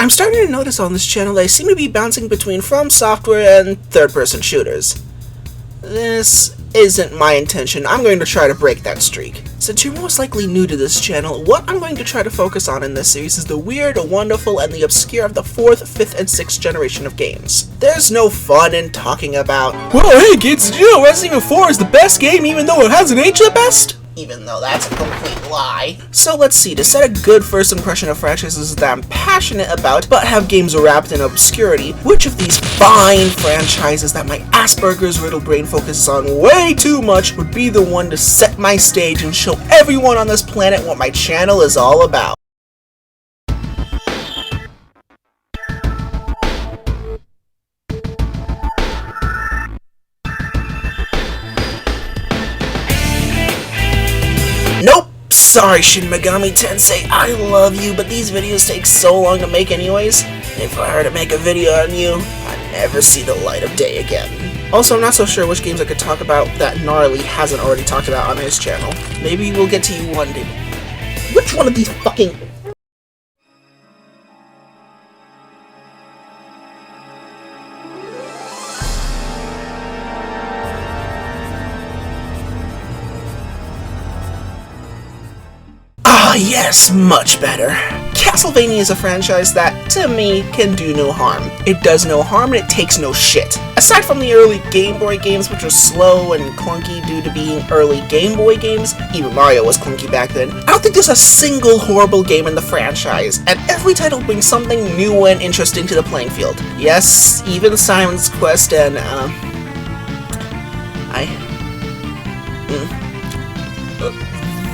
I'm starting to notice on this channel that I seem to be bouncing between From Software and third-person shooters. This isn't my intention. I'm going to try to break that streak. Since you're most likely new to this channel, what I'm going to try to focus on in this series is the weird, wonderful, and the obscure of the 4th, 5th, and 6th generation of games. There's no fun in talking about, "Well, hey kids, did you know Resident Evil 4 is the best game even though it hasn't aged the best?" Even though that's a complete lie. So let's see, to set a good first impression of franchises that I'm passionate about but have games wrapped in obscurity, which of these fine franchises that my Asperger's riddle brain focuses on way too much would be the one to set my stage and show everyone on this planet what my channel is all about? Nope! Sorry, Shin Megami Tensei, I love you, but these videos take so long to make anyways. If I were to make a video on you, I'd never see the light of day again. Also, I'm not so sure which games I could talk about that Gnarly hasn't already talked about on his channel. Maybe we'll get to you one day. Which one of these fucking... Ah, yes, much better. Castlevania is a franchise that, to me, can do no harm. It does no harm and it takes no shit. Aside from the early Game Boy games, which were slow and clunky due to being early Game Boy games, even Mario was clunky back then, I don't think there's a single horrible game in the franchise, and every title brings something new and interesting to the playing field. Yes, even Simon's Quest and,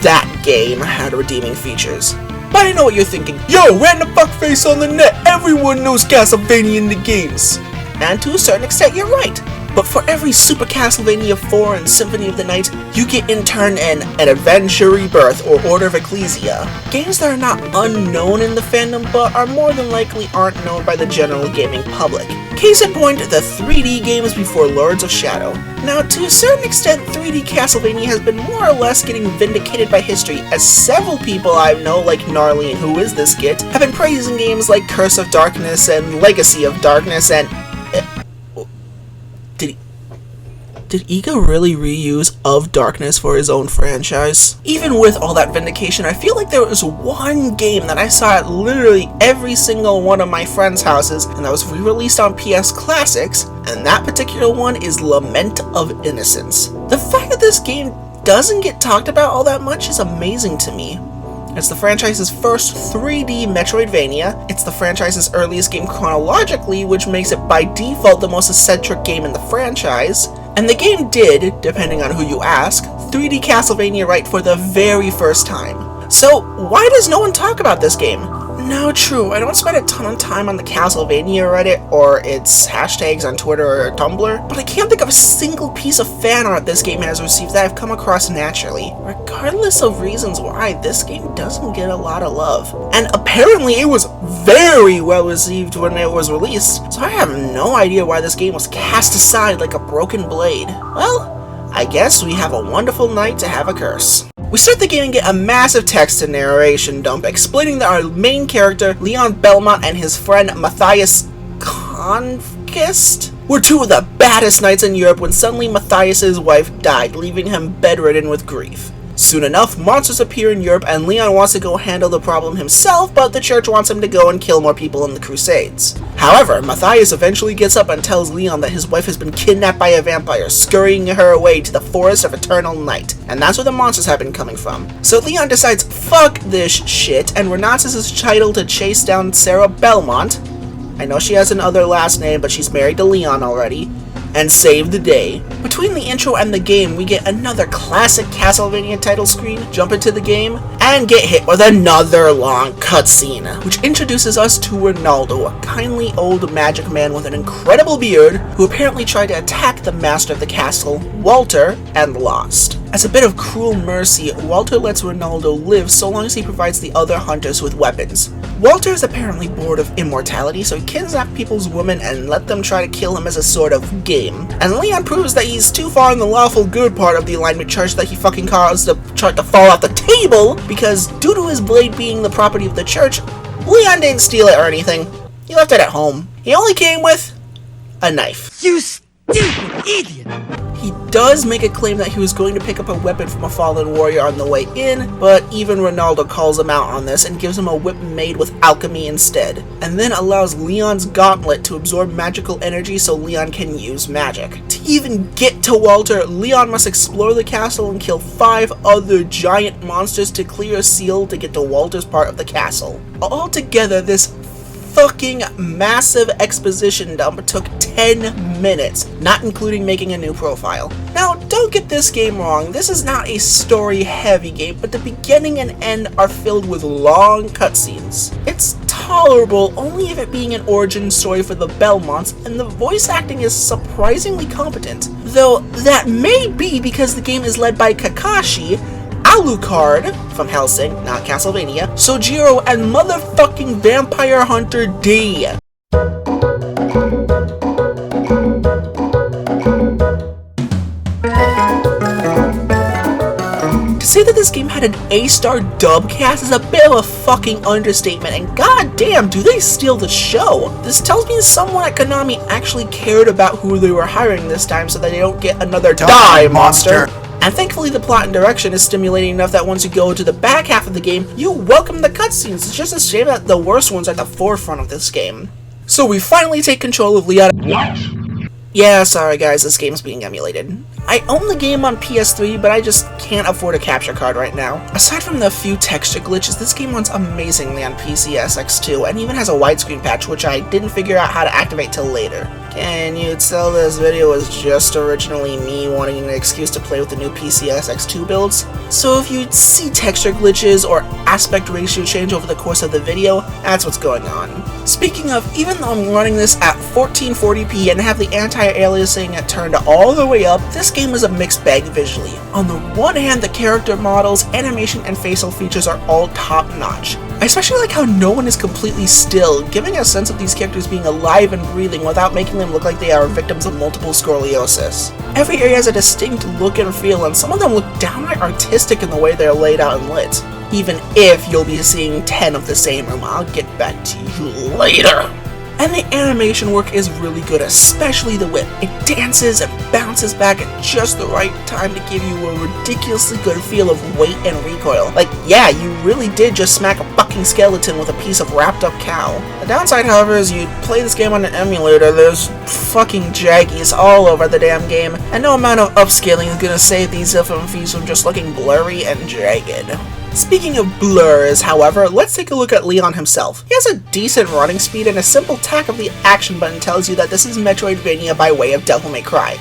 that game had redeeming features. But I know what you're thinking. Yo, random fuckface on the net, everyone knows Castlevania in the games. And to a certain extent, you're right. But for every Super Castlevania 4 and Symphony of the Night, you get in turn an Adventure Rebirth or Order of Ecclesia. Games that are not unknown in the fandom, but are more than likely aren't known by the general gaming public. Case in point, the 3D games before Lords of Shadow. Now, to a certain extent, 3D Castlevania has been more or less getting vindicated by history, as several people I know, like Gnarly and Who Is This Git, have been praising games like Curse of Darkness and Legacy of Darkness and... Did Iga really reuse Of Darkness for his own franchise? Even with all that vindication, I feel like there was one game that I saw at literally every single one of my friends' houses, and that was re-released on PS Classics, and that particular one is Lament of Innocence. The fact that this game doesn't get talked about all that much is amazing to me. It's the franchise's first 3D Metroidvania, it's the franchise's earliest game chronologically, which makes it by default the most eccentric game in the franchise, and the game did, depending on who you ask, 3D Castlevania right for the very first time. So why does no one talk about this game? Now true, I don't spend a ton of time on the Castlevania Reddit or its hashtags on Twitter or Tumblr, but I can't think of a single piece of fan art this game has received that I've come across naturally. Regardless of reasons why, this game doesn't get a lot of love. And apparently it was very well received when it was released, so I have no idea why this game was cast aside like a broken blade. Well, I guess we have a wonderful night to have a curse. We start the game and get a massive text and narration dump explaining that our main character, Leon Belmont, and his friend Matthias Conquest were two of the baddest knights in Europe when suddenly Matthias' wife died, leaving him bedridden with grief. Soon enough, monsters appear in Europe and Leon wants to go handle the problem himself, but the church wants him to go and kill more people in the Crusades. However, Matthias eventually gets up and tells Leon that his wife has been kidnapped by a vampire, scurrying her away to the Forest of Eternal Night, and that's where the monsters have been coming from. So Leon decides, fuck this shit, and renounces his title to chase down Sarah Belmont, I know she has another last name, but she's married to Leon already, and save the day. Between the intro and the game, we get another classic Castlevania title screen, jump into the game, and get hit with another long cutscene, which introduces us to Ronaldo, a kindly old magic man with an incredible beard, who apparently tried to attack the master of the castle, Walter, and lost. As a bit of cruel mercy, Walter lets Ronaldo live so long as he provides the other hunters with weapons. Walter is apparently bored of immortality, so he kidnaps people's women and let them try to kill him as a sort of game. And Leon proves that he's too far in the lawful good part of the alignment church that he fucking caused the chart to fall off the table, because due to his blade being the property of the church, Leon didn't steal it or anything. He left it at home. He only came with a knife. You stupid idiot! He does make a claim that he was going to pick up a weapon from a fallen warrior on the way in, but even Ronaldo calls him out on this and gives him a whip made with alchemy instead, and then allows Leon's gauntlet to absorb magical energy so Leon can use magic. To even get to Walter, Leon must explore the castle and kill 5 other giant monsters to clear a seal to get to Walter's part of the castle. Altogether, this fucking massive exposition dump took 10 minutes, not including making a new profile. Now, don't get this game wrong, this is not a story-heavy game, but the beginning and end are filled with long cutscenes. It's tolerable only if it being an origin story for the Belmonts, and the voice acting is surprisingly competent. Though that may be because the game is led by Kakashi, Alucard from Hellsing, not Castlevania, Sojiro, and motherfucking Vampire Hunter D. To say that this game had an A-star dub cast is a bit of a fucking understatement, and goddamn, do they steal the show. This tells me someone at Konami actually cared about who they were hiring this time so that they don't get another die monster. And thankfully the plot and direction is stimulating enough that once you go to the back half of the game, you welcome the cutscenes. It's just a shame that the worst ones are at the forefront of this game. So we finally take control of Leon. What? Yeah, sorry guys, this game's being emulated. I own the game on PS3, but I just can't afford a capture card right now. Aside from the few texture glitches, this game runs amazingly on PC SX2, and even has a widescreen patch, which I didn't figure out how to activate till later. Can you tell this video was just originally me wanting an excuse to play with the new PC SX2 builds? So if you see texture glitches or aspect ratio change over the course of the video, that's what's going on. Speaking of, even though I'm running this at 1440p and have the anti-aliasing turned all the way up, this game is a mixed bag visually. On the one hand, the character models, animation, and facial features are all top-notch. I especially like how no one is completely still, giving a sense of these characters being alive and breathing without making them look like they are victims of multiple scoliosis. Every area has a distinct look and feel, and some of them look downright artistic in the way they're laid out and lit. Even if you'll be seeing 10 of the same room, I'll get back to you later. And the animation work is really good, especially the whip. It dances and bounces back at just the right time to give you a ridiculously good feel of weight and recoil. Like, yeah, you really did just smack a fucking skeleton with a piece of wrapped up cow. The downside, however, is you play this game on an emulator, there's fucking jaggies all over the damn game, and no amount of upscaling is gonna save these FMVs from just looking blurry and jagged. Speaking of blurs, however, let's take a look at Leon himself. He has a decent running speed, and a simple tap of the action button tells you that this is Metroidvania by way of Devil May Cry.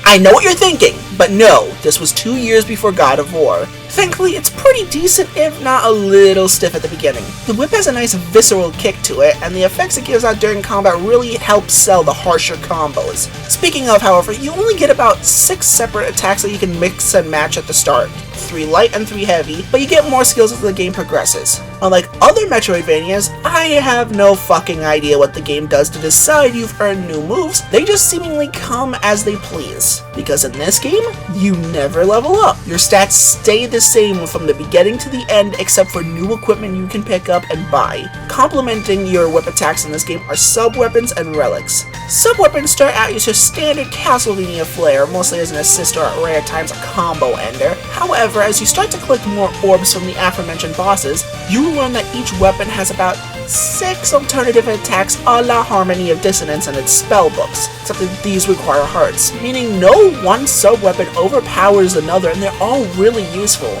I know what you're thinking, but no, this was 2 years before God of War. Thankfully, it's pretty decent, if not a little stiff at the beginning. The whip has a nice visceral kick to it, and the effects it gives out during combat really help sell the harsher combos. Speaking of, however, you only get about 6 separate attacks that you can mix and match at the start. 3 light and 3 heavy, but you get more skills as the game progresses. Unlike other Metroidvanias, I have no fucking idea what the game does to decide you've earned new moves, they just seemingly come as they please. Because in this game, you never level up. Your stats stay the same from the beginning to the end except for new equipment you can pick up and buy. Complementing your whip attacks in this game are sub-weapons and relics. Sub-weapons start out as your standard Castlevania flair, mostly as an assist or at rare times a combo ender. However, as you start to collect more orbs from the aforementioned bosses, you learn that each weapon has about 6 alternative attacks a la Harmony of Dissonance in its spellbooks, except that these require hearts, meaning no one sub-weapon overpowers another and they're all really useful.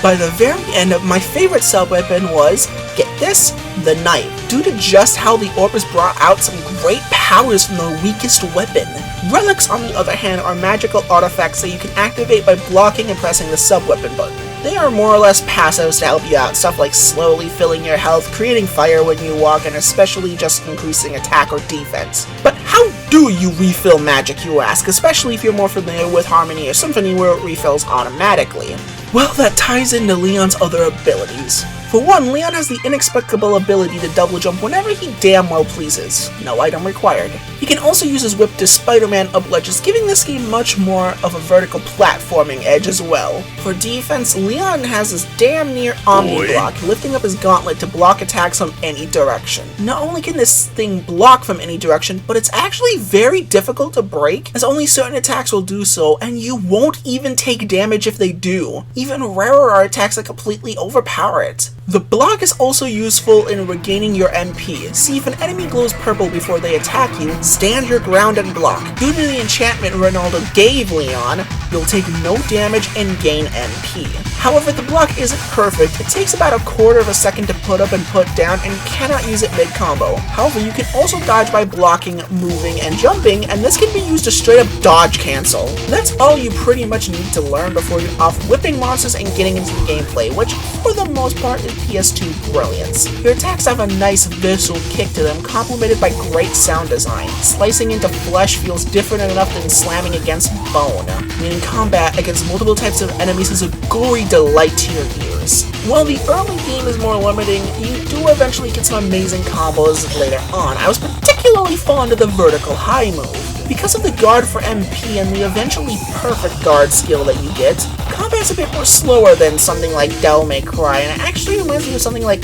By the very end, my favorite sub-weapon was, get this, the knife, due to just how the orb has brought out some great powers from the weakest weapon. Relics, on the other hand, are magical artifacts that you can activate by blocking and pressing the sub-weapon button. They are more or less passives to help you out, stuff like slowly filling your health, creating fire when you walk, and especially just increasing attack or defense. But how do you refill magic, you ask, especially if you're more familiar with Harmony or Symphony where it refills automatically? Well, that ties into Leon's other abilities. For one, Leon has the inexplicable ability to double jump whenever he damn well pleases. No item required. He can also use his whip to Spider-Man up ledges, giving this game much more of a vertical platforming edge as well. For defense, Leon has his damn near Omni block, lifting up his gauntlet to block attacks from any direction. Not only can this thing block from any direction, but it's actually very difficult to break, as only certain attacks will do so, and you won't even take damage if they do. Even rarer are attacks that completely overpower it. The block is also useful in regaining your MP. See, if an enemy glows purple before they attack you, stand your ground and block. Due to the enchantment Ronaldo gave Leon, you'll take no damage and gain MP. However, the block isn't perfect. It takes about a quarter of a second to put up and put down, and you cannot use it mid-combo. However, you can also dodge by blocking, moving, and jumping, and this can be used to straight up dodge cancel. That's all you pretty much need to learn before you're off whipping monsters and getting into the gameplay, which for the most part is PS2 brilliance. Your attacks have a nice visceral kick to them, complemented by great sound design. Slicing into flesh feels different enough than slamming against bone, meaning combat against multiple types of enemies is a gory delight to your ears. While the early game is more limiting, you do eventually get some amazing combos later on. I was particularly fond of the vertical high move. Because of the guard for MP and the eventually perfect guard skill that you get, combat's a bit more slower than something like Devil May Cry, and it actually reminds me of something like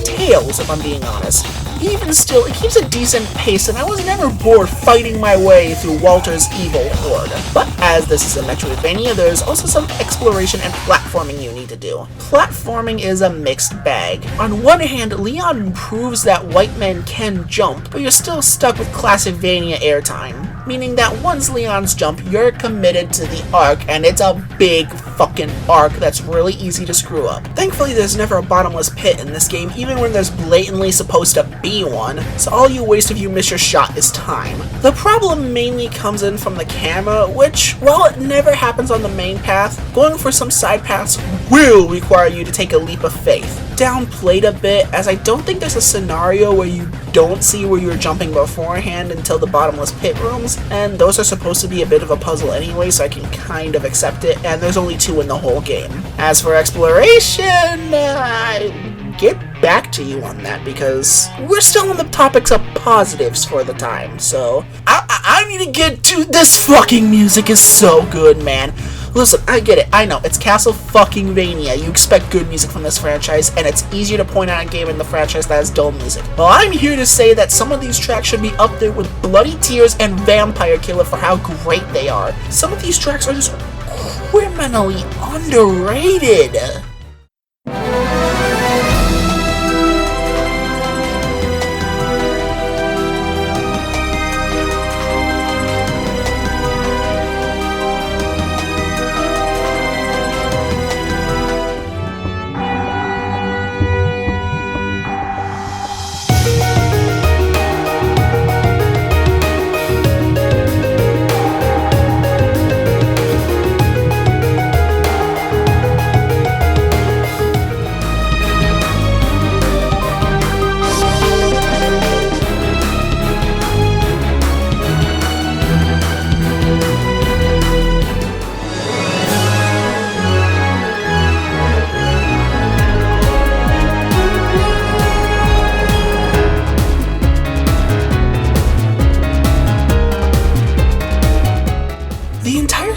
Tales, if I'm being honest. Even still, it keeps a decent pace, and I was never bored fighting my way through Walter's evil horde. But as this is a Metroidvania, there's also some exploration and platforming you need to do. Platforming is a mixed bag. On one hand, Leon proves that white men can jump, but you're still stuck with Castlevania airtime, meaning that once Leon's jump, you're committed to the arc, and it's a big fucking arc that's really easy to screw up. Thankfully, there's never a bottomless pit in this game, even when there's blatantly supposed to be one, so all you waste if you miss your shot is time. The problem mainly comes in from the camera, which, while it never happens on the main path, going for some side paths will require you to take a leap of faith. Downplayed a bit, as I don't think there's a scenario where you don't see where you're jumping beforehand until the bottomless pit rooms, and those are supposed to be a bit of a puzzle anyway, so I can kind of accept it, and there's only 2 in the whole game. As for exploration, get back to you on that, because we're still on the topics of positives for the time, so I need to get to this. Fucking music is so good, man. Listen, I get it, I know, it's Castlevania. You expect good music from this franchise, and it's easier to point out a game in the franchise that has dull music. Well, I'm here to say that some of these tracks should be up there with Bloody Tears and Vampire Killer for how great they are. Some of these tracks are just criminally underrated.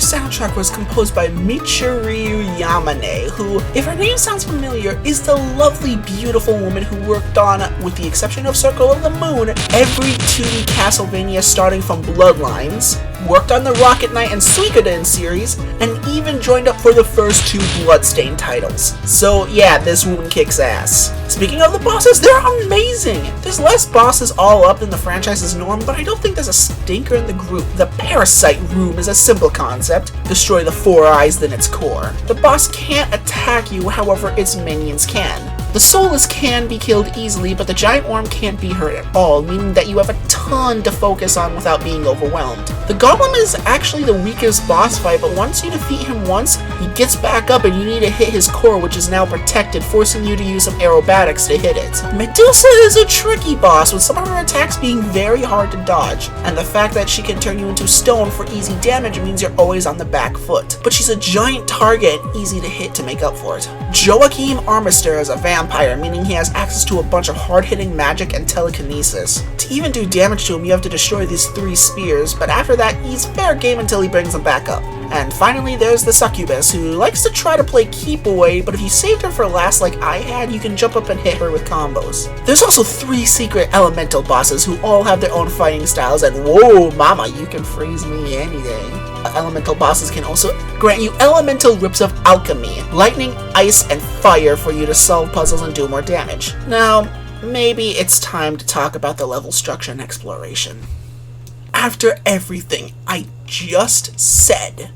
Soundtrack was composed by Michiru Yamane, who, if her name sounds familiar, is the lovely, beautiful woman who worked on, with the exception of Circle of the Moon, every 2D Castlevania starting from Bloodlines, worked on the Rocket Knight and Suikoden series, and even joined up for the first 2 Bloodstained titles. So yeah, this woman kicks ass. Speaking of the bosses, they're amazing! There's less bosses all up than the franchise's norm, but I don't think there's a stinker in the group. The Parasite Room is a simple concept. Destroy the 4 eyes than its core. The boss can't attack you, however its minions can. The Soulless can be killed easily, but the giant worm can't be hurt at all, meaning that you have a ton to focus on without being overwhelmed. The Golem is actually the weakest boss fight, but once you defeat him once, he gets back up and you need to hit his core, which is now protected, forcing you to use some aerobatics to hit it. Medusa is a tricky boss, with some of her attacks being very hard to dodge, and the fact that she can turn you into stone for easy damage means you're always on the back foot. But she's a giant target and easy to hit to make up for it. Joachim Armister is a vampire vampire, meaning he has access to a bunch of hard-hitting magic and telekinesis. To even do damage to him, you have to destroy these 3 spears, but after that, he's fair game until he brings them back up. And finally, there's the succubus, who likes to try to play keep away, but if you saved her for last like I had, you can jump up and hit her with combos. There's also 3 secret elemental bosses who all have their own fighting styles, and whoa mama, you can freeze me any day. Elemental bosses can also grant you elemental rips of alchemy, lightning, ice, and fire for you to solve puzzles and do more damage. Now, maybe it's time to talk about the level structure and exploration. After everything I just said,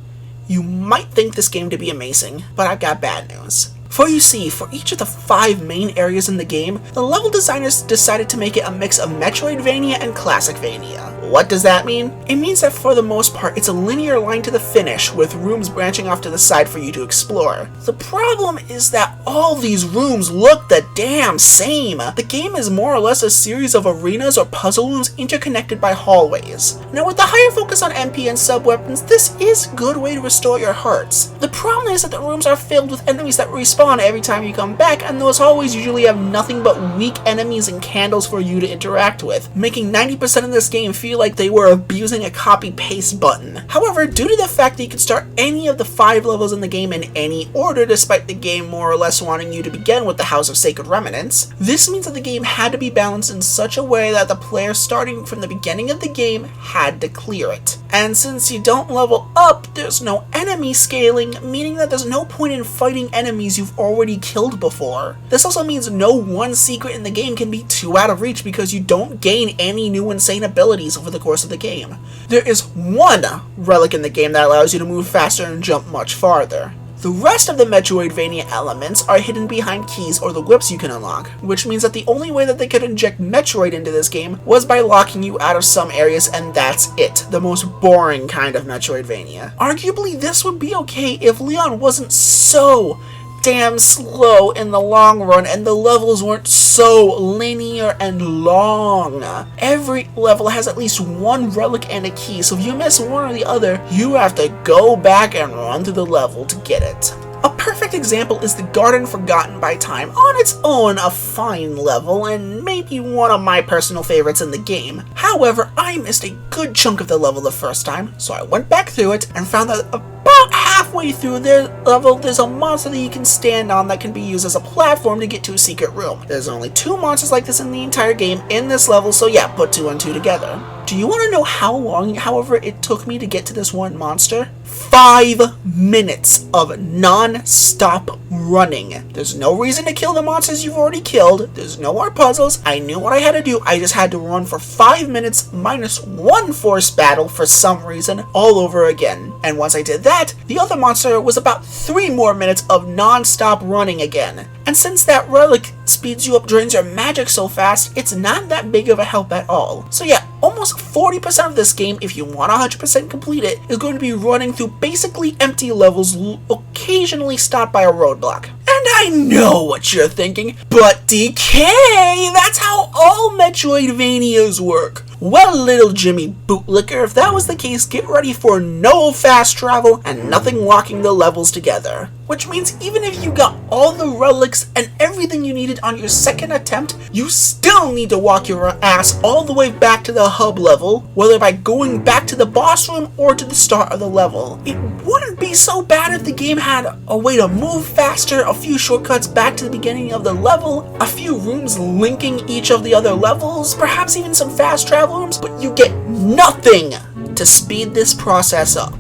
you might think this game to be amazing, but I've got bad news. For you see, for each of the 5 main areas in the game, the level designers decided to make it a mix of Metroidvania and Classicvania. What does that mean? It means that for the most part, it's a linear line to the finish, with rooms branching off to the side for you to explore. The problem is that all these rooms look the damn same. The game is more or less a series of arenas or puzzle rooms interconnected by hallways. Now with the higher focus on MP and sub-weapons, this is a good way to restore your hearts. The problem is that the rooms are filled with enemies that respawn every time you come back, and those hallways usually have nothing but weak enemies and candles for you to interact with, making 90% of this game feel like they were abusing a copy-paste button. However, due to the fact that you can start any of the 5 levels in the game in any order, despite the game more or less wanting you to begin with the House of Sacred Remnants, this means that the game had to be balanced in such a way that the player starting from the beginning of the game had to clear it. And since you don't level up, there's no enemy scaling, meaning that there's no point in fighting enemies you've already killed before. This also means no one secret in the game can be too out of reach because you don't gain any new insane abilities over the course of the game. There is one relic in the game that allows you to move faster and jump much farther. The rest of the Metroidvania elements are hidden behind keys or the whips you can unlock, which means that the only way that they could inject Metroid into this game was by locking you out of some areas, and that's it. The most boring kind of Metroidvania. Arguably, this would be okay if Leon wasn't so damn slow in the long run and the levels weren't so linear and long. Every level has at least one relic and a key, so if you miss one or the other, you have to go back and run through the level to get it. A perfect example is the Garden Forgotten by Time, on its own a fine level and maybe one of my personal favorites in the game. However, I missed a good chunk of the level the first time, so I went back through it and found that about halfway through the level there's a monster that you can stand on that can be used as a platform to get to a secret room. There's only 2 monsters like this in the entire game in this level, so yeah, put 2 and 2 together. Do you want to know how long, however, it took me to get to this one monster? 5 minutes of non-stop running. There's no reason to kill the monsters you've already killed. There's no more puzzles. I knew what I had to do. I just had to run for 5 minutes minus 1 forced battle for some reason all over again. And once I did that, the other monster was about 3 more minutes of non-stop running again. And since that relic speeds you up, drains your magic so fast, it's not that big of a help at all. So yeah, almost 40% of this game, if you want 100% complete it, is going to be running through basically empty levels, occasionally stopped by a roadblock. And I know what you're thinking, but Decay! That's how all Metroidvanias work! Well, little Jimmy Bootlicker, if that was the case, get ready for no fast travel and nothing locking the levels together. Which means even if you got all the relics and everything you needed on your second attempt, you still need to walk your ass all the way back to the hub level, whether by going back to the boss room or to the start of the level. It wouldn't be so bad if the game had a way to move faster, a few shortcuts back to the beginning of the level, a few rooms linking each of the other levels, perhaps even some fast travel rooms, but you get nothing to speed this process up.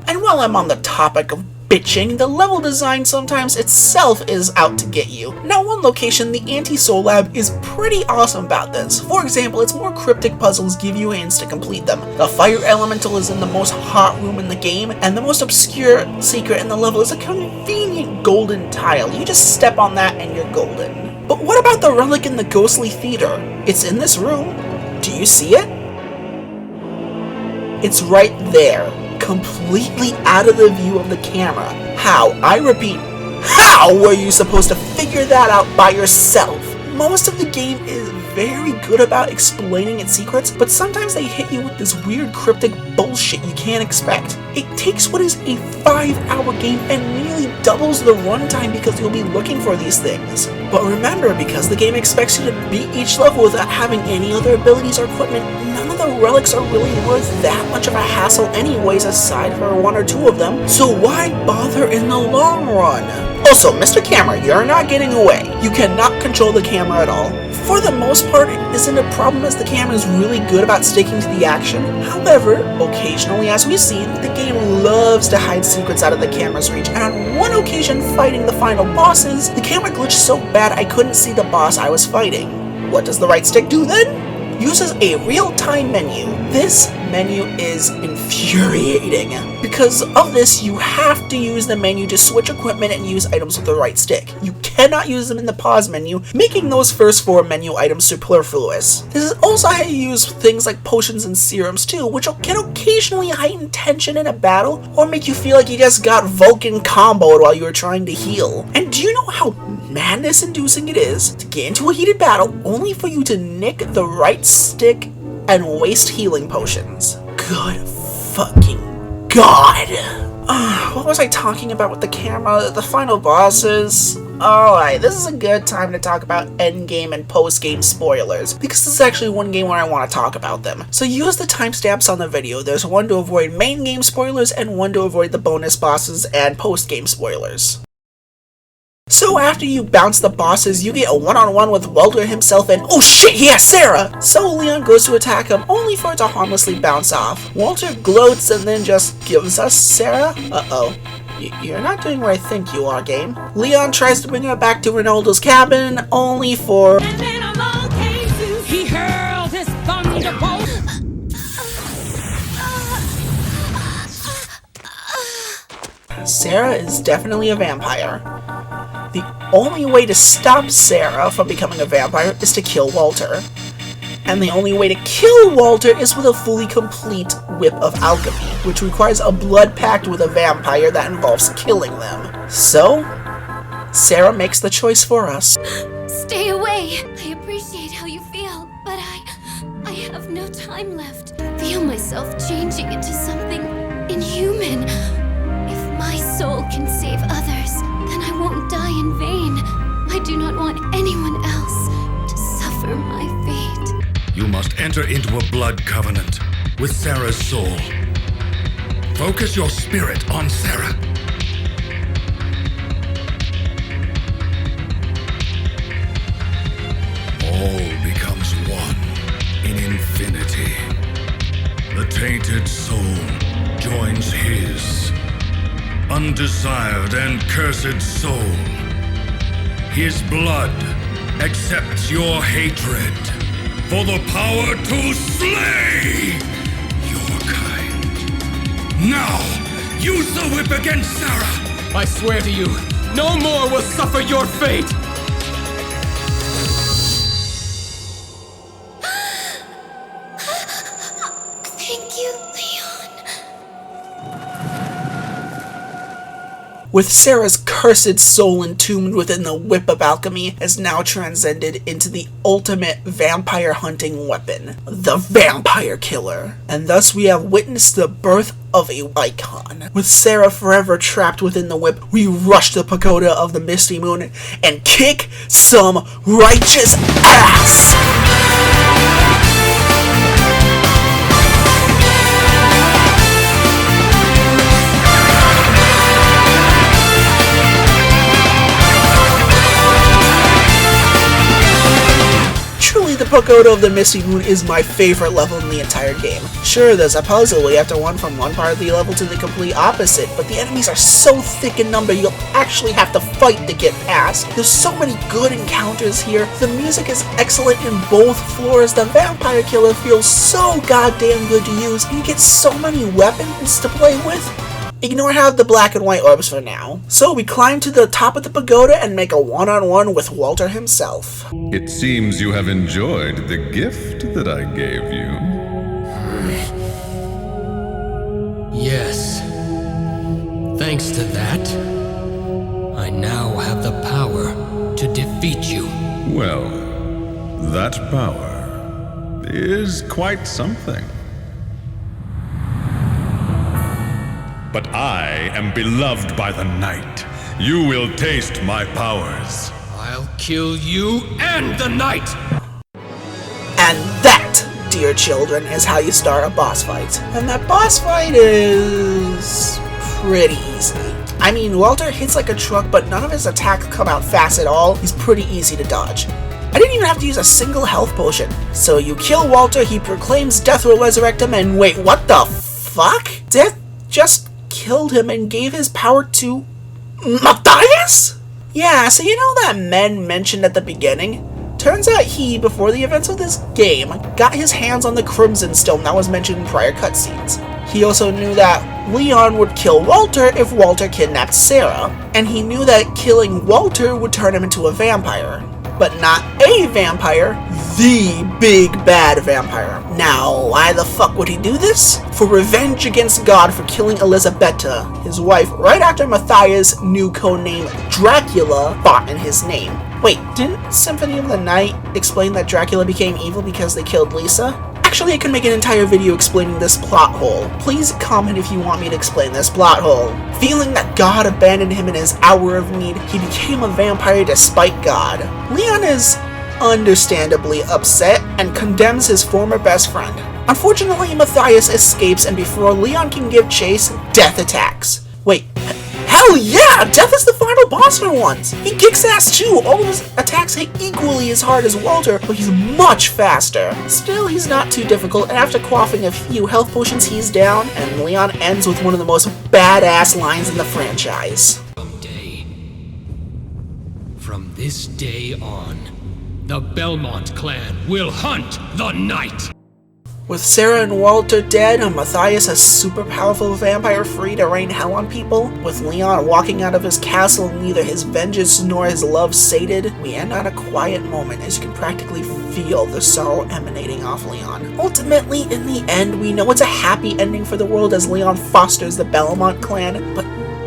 And while I'm on the topic of bitching, the level design sometimes itself is out to get you. Now, one location, the Anti-Soul Lab, is pretty awesome about this. For example, its more cryptic puzzles give you hints to complete them. The Fire Elemental is in the most hot room in the game, and the most obscure secret in the level is a convenient golden tile. You just step on that and you're golden. But what about the relic in the Ghostly Theater? It's in this room. Do you see it? It's right there, completely out of the view of the camera. How? I repeat, how were you supposed to figure that out by yourself? Most of the game is very good about explaining its secrets, but sometimes they hit you with this weird cryptic bullshit you can't expect. It takes what is a 5-hour game and nearly doubles the runtime because you'll be looking for these things. But remember, because the game expects you to beat each level without having any other abilities or equipment, none of the relics are really worth that much of a hassle anyways, aside for 1 or 2 of them, so why bother in the long run? Also, Mr. Camera, you're not getting away. You cannot control the camera at all. For the most part, it isn't a problem as the camera is really good about sticking to the action. However, occasionally, as we've seen, the game loves to hide secrets out of the camera's reach, and on one occasion fighting the final bosses, the camera glitched so bad I couldn't see the boss I was fighting. What does the right stick do then? Uses a real-time menu. This menu is infuriating. Because of this, you have to use the menu to switch equipment and use items with the right stick. You cannot use them in the pause menu, making those first 4 menu items superfluous. This is also how you use things like potions and serums too, which can occasionally heighten tension in a battle, or make you feel like you just got Vulcan comboed while you were trying to heal. And do you know how madness-inducing it is to get into a heated battle only for you to nick the right stick and waste healing potions? Good fucking god! What was I talking about with the camera? The final bosses? Alright, this is a good time to talk about endgame and post-game spoilers, because this is actually one game where I want to talk about them. So use the timestamps on the video. There's one to avoid main game spoilers and one to avoid the bonus bosses and post-game spoilers. So after you bounce the bosses, you get a one-on-one with Walter himself and oh shit, he has Sarah! So Leon goes to attack him, only for it to harmlessly bounce off. Walter gloats and then just gives us Sarah? Uh-oh. You're not doing what I think you are, game. Leon tries to bring her back to Ronaldo's cabin, only for... And then along came Zeus. He hurled his thunderbolt. Sarah is definitely a vampire. The only way to stop Sarah from becoming a vampire is to kill Walter. And the only way to kill Walter is with a fully complete whip of alchemy, which requires a blood pact with a vampire that involves killing them. So, Sarah makes the choice for us. Stay away! I appreciate how you feel, but I have no time left. I feel myself changing into something inhuman. If my soul can save others, then I won't die in vain. I do not want anyone else to suffer my fate. You must enter into a blood covenant with Sarah's soul. Focus your spirit on Sarah. All becomes one in infinity. The tainted soul joins his. Undesired and cursed soul. His blood accepts your hatred for the power to slay your kind. Now, use the whip against Sarah. I swear to you, no more will suffer your fate! Thank you, Leon. With Sarah's cursed soul entombed within the whip of alchemy, has now transcended into the ultimate vampire hunting weapon, the Vampire Killer. And thus we have witnessed the birth of a icon. With Sarah forever trapped within the whip, we rush the pagoda of the Misty Moon and kick some righteous ass! The Pagoda of the Misty Moon is my favorite level in the entire game. Sure, there's a puzzle where you have to run from one part of the level to the complete opposite, but the enemies are so thick in number you'll actually have to fight to get past. There's so many good encounters here, the music is excellent in both floors, the Vampire Killer feels so goddamn good to use, and you get so many weapons to play with. Ignore how the black and white orbs for now. So we climb to the top of the pagoda and make a one-on-one with Walter himself. It seems you have enjoyed the gift that I gave you. Yes. Thanks to that, I now have the power to defeat you. Well, That power is quite something. But I am beloved by the night. You will taste my powers. I'll kill you and the knight! And that, dear children, is how you start a boss fight. And that boss fight is pretty easy. I mean, Walter hits like a truck, but none of his attacks come out fast at all. He's pretty easy to dodge. I didn't even have to use a single health potion. So you kill Walter, he proclaims death will resurrect him, and wait, what the fuck? Death just killed him and gave his power to Matthias? Yeah, so you know that men mentioned at the beginning? Turns out he, before the events of this game, got his hands on the Crimson Stone that was mentioned in prior cutscenes. He also knew that Leon would kill Walter if Walter kidnapped Sarah, and he knew that killing Walter would turn him into a vampire. But not a vampire, the big bad vampire. Now, why the fuck would he do this? For revenge against God for killing Elisabetta, his wife, right after Matthias' new codename Dracula fought in his name. Wait, didn't Symphony of the Night explain that Dracula became evil because they killed Lisa? Actually, I could make an entire video explaining this plot hole. Please comment if you want me to explain this plot hole. Feeling that God abandoned him in his hour of need, he became a vampire despite God. Leon is understandably upset and condemns his former best friend. Unfortunately, Matthias escapes, and before Leon can give chase, Death attacks. Wait, hell yeah! Death is the final boss for once! He kicks ass too! All of his attacks hit equally as hard as Walter, but he's much faster. Still, he's not too difficult, and after quaffing a few health potions, he's down, and Leon ends with one of the most badass lines in the franchise. From this day on, the Belmont clan will hunt the knight! With Sarah and Walter dead, and Matthias a super powerful vampire free to rain hell on people, with Leon walking out of his castle and neither his vengeance nor his love sated, we end on a quiet moment as you can practically feel the sorrow emanating off Leon. Ultimately, in the end, we know it's a happy ending for the world as Leon fosters the Belmont clan, but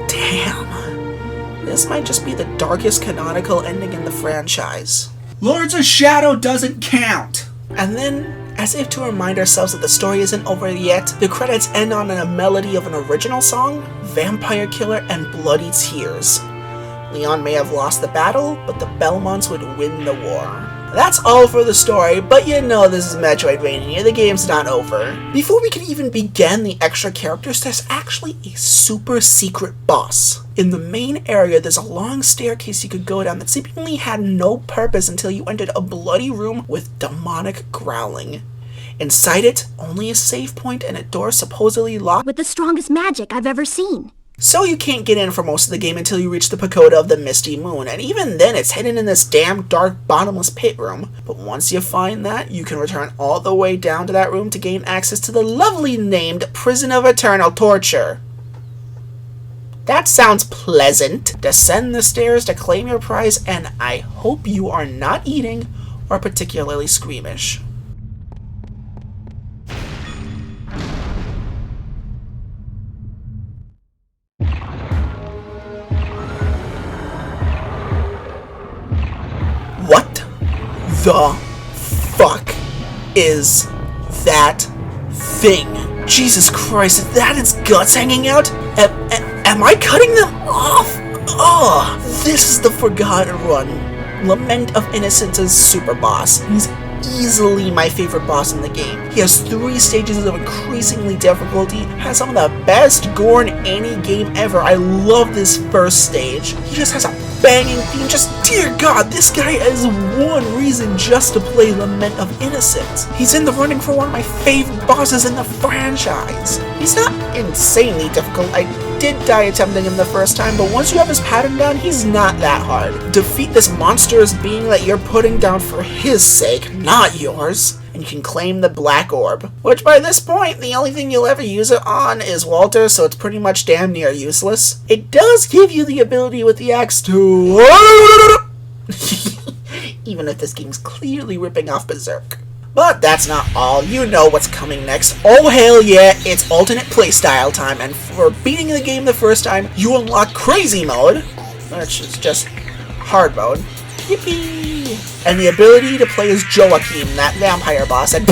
damn, this might just be the darkest canonical ending in the franchise. Lords of Shadow doesn't count! And then, as if to remind ourselves that the story isn't over yet, the credits end on a melody of an original song, Vampire Killer and Bloody Tears. Leon may have lost the battle, but the Belmonts would win the war. That's all for the story, but you know this is Metroidvania, the game's not over. Before we can even begin the extra characters, there's actually a super secret boss. In the main area, there's a long staircase you could go down that seemingly had no purpose until you entered a bloody room with demonic growling. Inside it, only a save point and a door supposedly locked with the strongest magic I've ever seen. So you can't get in for most of the game until you reach the pagoda of the Misty Moon, and even then it's hidden in this damn dark bottomless pit room. But once you find that, you can return all the way down to that room to gain access to the lovely named Prison of Eternal Torture. That sounds pleasant. Descend the stairs to claim your prize, and I hope you are not eating or particularly squeamish. What the fuck is that thing? Jesus Christ, that is guts hanging out? Am I cutting them off? Oh, this is the Forgotten Run. Lament of Innocence's super boss. He's easily my favorite boss in the game. He has 3 stages of increasingly difficulty, has some of the best gore in any game ever. I love this first stage. He just has a banging theme, just dear God, this guy has one reason just to play Lament of Innocence. He's in the running for one of my favorite bosses in the franchise. He's not insanely difficult. I did die attempting him the first time, but once you have his pattern down, he's not that hard. Defeat this monstrous being that you're putting down for his sake, not yours, and you can claim the Black Orb, which by this point, the only thing you'll ever use it on is Walter, so it's pretty much damn near useless. It does give you the ability with the axe to even if this game's clearly ripping off Berserk. But that's not all. You know what's coming next. Oh hell yeah, it's alternate playstyle time, and for beating the game the first time, you unlock Crazy Mode, which is just hard mode. Yippee! And the ability to play as Joachim, that vampire boss, and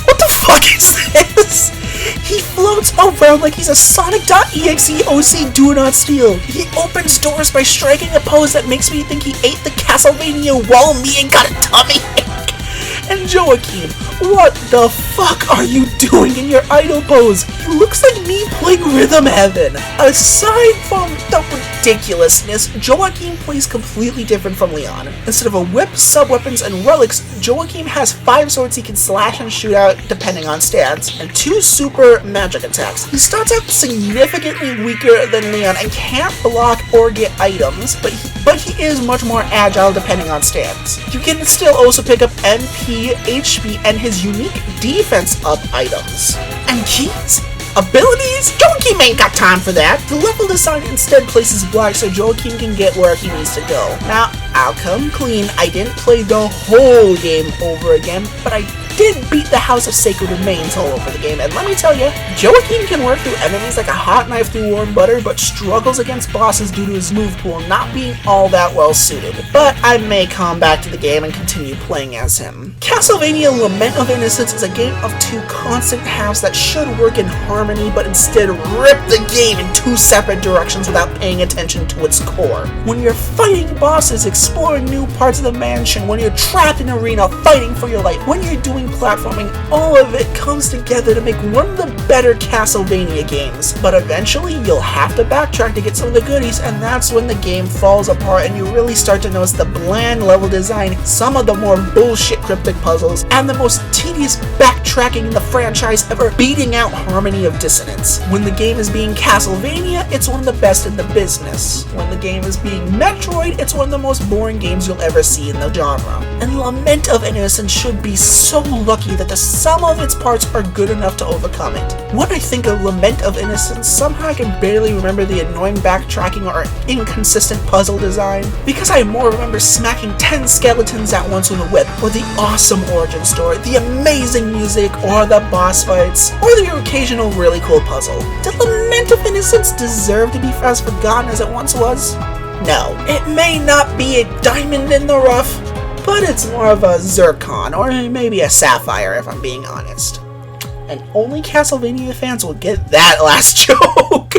what the fuck is this? He floats around like he's a Sonic.exe OC Do Not Steal. He opens doors by striking a pose that makes me think he ate the Castlevania Wall Me and got a tummy ache. And Joachim, what the fuck are you doing in your idol pose? He looks like me playing Rhythm Heaven. Aside from the ridiculousness, Joachim plays completely different from Leon. Instead of a whip, sub-weapons, and relics, Joachim has 5 swords he can slash and shoot out depending on stance, and 2 super magic attacks. He starts out significantly weaker than Leon and can't block or get items, but he is much more agile depending on stance. You can still also pick up MP, HP, and his unique defense up items. And keys? Abilities? Joachim ain't got time for that. The level design instead places black so Joachim can get where he needs to go. Now, I'll come clean, I didn't play the whole game over again, but I did beat the House of Sacred Remains all over the game, and let me tell you, Joachim can work through enemies like a hot knife through warm butter, but struggles against bosses due to his move pool not being all that well suited. But I may come back to the game and continue playing as him. Castlevania Lament of Innocence is a game of 2 constant halves that should work in harmony, but instead rip the game in 2 separate directions without paying attention to its core. When you're fighting bosses, exploring new parts of the mansion, when you're trapped in an arena fighting for your life, when you're doing platforming, all of it comes together to make one of the better Castlevania games. But eventually, you'll have to backtrack to get some of the goodies, and that's when the game falls apart and you really start to notice the bland level design, some of the more bullshit cryptic puzzles, and the most tedious backtracking in the franchise ever, beating out Harmony of Dissonance. When the game is being Castlevania, it's one of the best in the business. When the game is being Metroid, it's one of the most boring games you'll ever see in the genre. And Lament of Innocence should be so lucky that the sum of its parts are good enough to overcome it. When I think of Lament of Innocence, somehow I can barely remember the annoying backtracking or inconsistent puzzle design, because I more remember smacking 10 skeletons at once with a whip, or the awesome origin story, the amazing music, or the boss fights, or the occasional really cool puzzle. Did Lament of Innocence deserve to be as forgotten as it once was? No. It may not be a diamond in the rough, but it's more of a zircon, or maybe a sapphire if I'm being honest. And only Castlevania fans will get that last joke.